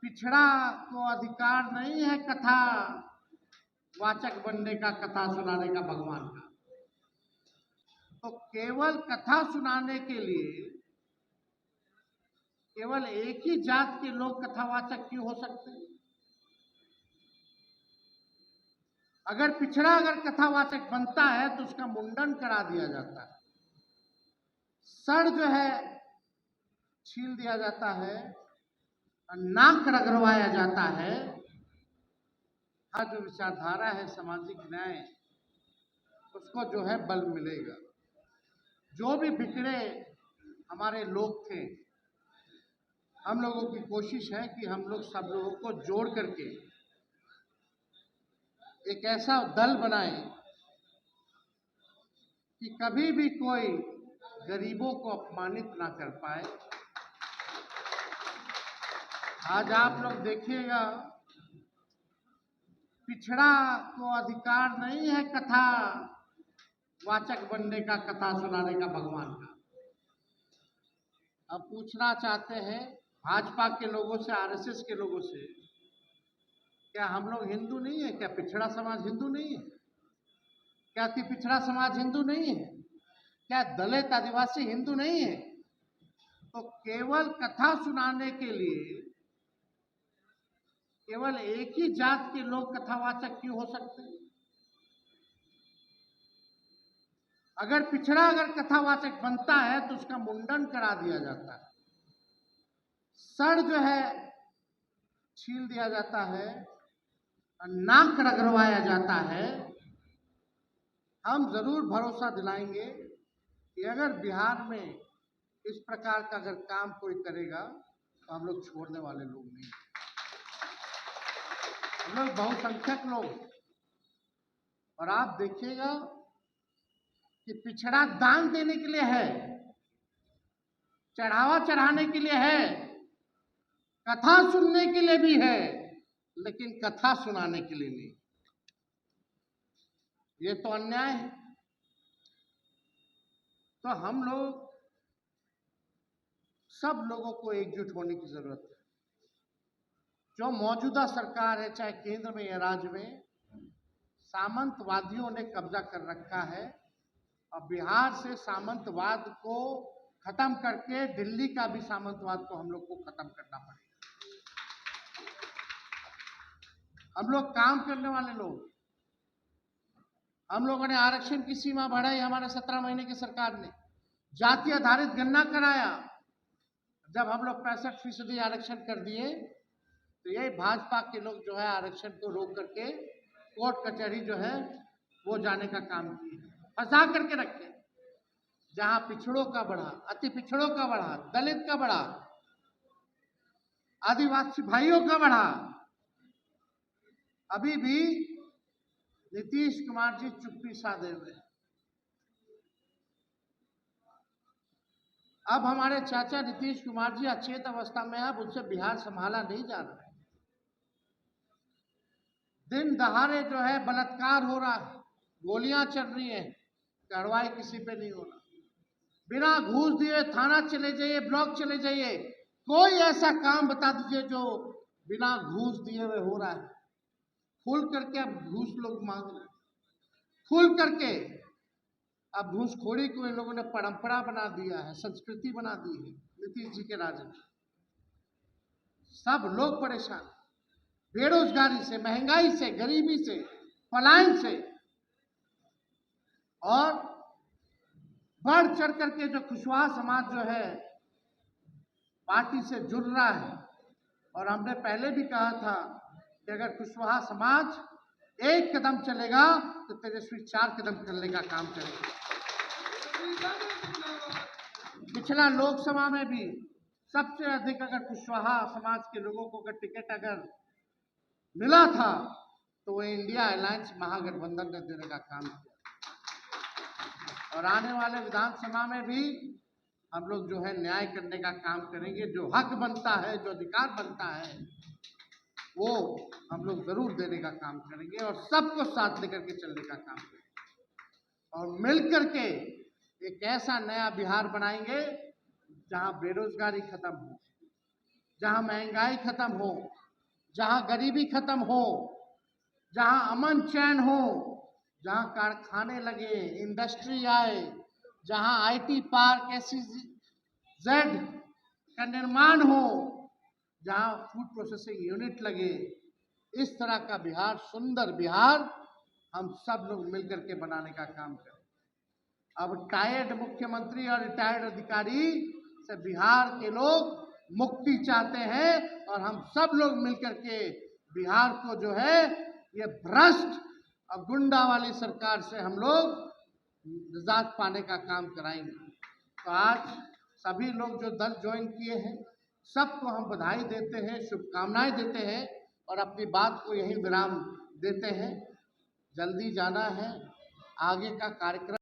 पिछड़ा को अधिकार नहीं है कथा वाचक बनने का, कथा सुनाने का भगवान का। तो केवल कथा सुनाने के लिए केवल एक ही जात के लोग कथावाचक क्यों हो सकते हैं? अगर पिछड़ा अगर कथावाचक बनता है तो उसका मुंडन करा दिया जाता है, सर जो है छील दिया जाता है, नाक रगड़वाया जाता है। हर जो विचारधारा है सामाजिक न्याय, उसको जो है बल मिलेगा। जो भी बिगड़े हमारे लोग थे, हम लोगों की कोशिश है कि हम लोग सब लोगों को जोड़ करके एक ऐसा दल बनाए कि कभी भी कोई गरीबों को अपमानित ना कर पाए। आज आप लोग देखिएगा, पिछड़ा को अधिकार नहीं है कथा वाचक बनने का, कथा सुनाने का भगवान का। अब पूछना चाहते हैं भाजपा के लोगों से, आरएसएस के लोगों से, क्या हम लोग हिंदू नहीं है? क्या पिछड़ा समाज हिंदू नहीं है? क्या अति पिछड़ा समाज हिंदू नहीं है? क्या दलित आदिवासी हिंदू नहीं है? तो केवल कथा सुनाने के लिए केवल एक ही जात के लोग कथावाचक क्यों हो सकते हैं? अगर पिछड़ा अगर कथावाचक बनता है तो उसका मुंडन करा दिया जाता है, सर जो है छील दिया जाता है, नाक रगड़वाया जाता है। हम जरूर भरोसा दिलाएंगे कि अगर बिहार में इस प्रकार का अगर काम कोई करेगा तो हम लोग छोड़ने वाले लोग नहीं। हम लोग बहुसंख्यक लोग, और आप देखिएगा कि पिछड़ा दान देने के लिए है, चढ़ावा चढ़ाने के लिए है, कथा सुनने के लिए भी है, लेकिन कथा सुनाने के लिए नहीं। ये तो अन्याय है। तो हम लोग सब लोगों को एकजुट होने की जरूरत है। जो मौजूदा सरकार है, चाहे केंद्र में या राज्य में, सामंतवादियों ने कब्जा कर रखा है और बिहार से सामंतवाद को खत्म करके दिल्ली का भी सामंतवाद को हम लोग को खत्म करना पड़ेगा। हम लोग काम करने वाले लोग, हम लोगों ने आरक्षण की सीमा बढ़ाई, हमारे 17 महीने की सरकार ने जाति आधारित गणना कराया। जब हम लोग 65% आरक्षण कर दिए तो यही भाजपा के लोग जो है आरक्षण को रोक करके कोर्ट कचहरी जो है वो जाने का काम किए, फंसा करके रखे। जहां पिछड़ों का बढ़ा, अति पिछड़ों का बढ़ा, दलित का बढ़ा, आदिवासी भाइयों का बढ़ा, अभी भी नीतीश कुमार जी चुप्पी साधे हुए। अब हमारे चाचा नीतीश कुमार जी अचेत अवस्था में है, अब उनसे बिहार संभाला नहीं जा रहा है। दिन दहाड़े जो है बलात्कार हो रहा है, गोलियां चल रही हैं, कार्रवाई किसी पे नहीं हो रहा। बिना घूस दिए थाना चले जाइए, ब्लॉक चले जाइए, कोई ऐसा काम बता दीजिए जो बिना घूस दिए हुए हो रहा है। खुल करके अब घूस लोग मांग रहे हैं, खुल करके अब घूसखोरी को इन लोगों ने परंपरा बना दिया है, संस्कृति बना दी है। नीतीश जी के राज में सब लोग परेशान, बेरोजगारी से, महंगाई से, गरीबी से, पलायन से, और बढ़ चढ़ करके जो कुशवाहा समाज जो है पार्टी से जुड़ रहा है। और हमने पहले भी कहा था कि अगर कुशवाहा समाज एक कदम चलेगा तो तेजस्वी 4 कदम चलने का काम करेगा। पिछला लोकसभा में भी सबसे अधिक अगर कुशवाहा समाज के लोगों को अगर टिकट अगर मिला था तो वो इंडिया अलायंस महागठबंधन ने देने का काम किया। और आने वाले विधानसभा में भी हम लोग जो है न्याय करने का काम करेंगे। जो हक बनता है, जो अधिकार बनता है, वो हम लोग जरूर देने का काम करेंगे और सबको साथ लेकर के चलने का काम करेंगे और मिलकर के एक ऐसा नया बिहार बनाएंगे जहां बेरोजगारी खत्म हो, जहां महंगाई खत्म हो, जहां गरीबी खत्म हो, जहां अमन चैन हो, जहां कारखाने लगे, इंडस्ट्री आए, जहां आईटी पार्क SEZ का निर्माण हो, जहां फूड प्रोसेसिंग यूनिट लगे, इस तरह का बिहार, सुंदर बिहार हम सब लोग मिलकर के बनाने का काम करें। अब टायर्ड मुख्यमंत्री और रिटायर्ड अधिकारी से बिहार के लोग मुक्ति चाहते हैं और हम सब लोग मिलकर के बिहार को जो है ये भ्रष्ट और गुंडा वाली सरकार से हम लोग निजात पाने का काम कराएंगे। तो आज सभी लोग जो दल ज्वाइन किए हैं सबको हम बधाई देते हैं, शुभकामनाएं देते हैं और अपनी बात को यही विराम देते हैं। जल्दी जाना है, आगे का कार्यक्रम